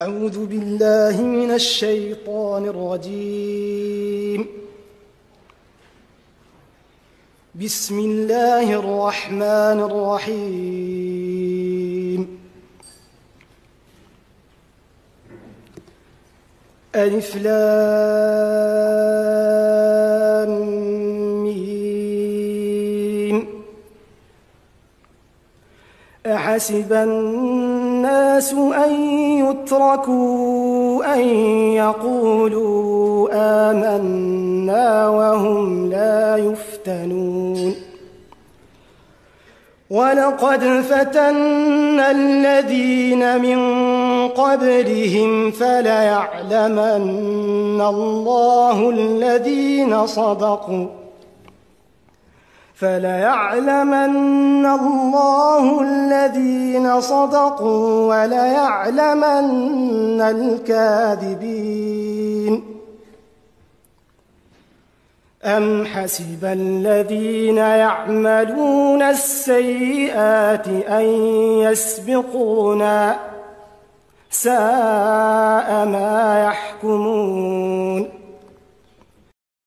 أعوذ بالله من الشيطان الرجيم. بسم الله الرحمن الرحيم. ألف لام ميم. أحسب الناس أن يتركوا أن يقولوا آمنا وهم لا يفتنون. ولقد فتنا الذين من قبلهم فليعلمن الله الذين صدقوا وليعلمن الكاذبين. أم حسب الذين يعملون السيئات أن يسبقونا، ساء ما يحكمون.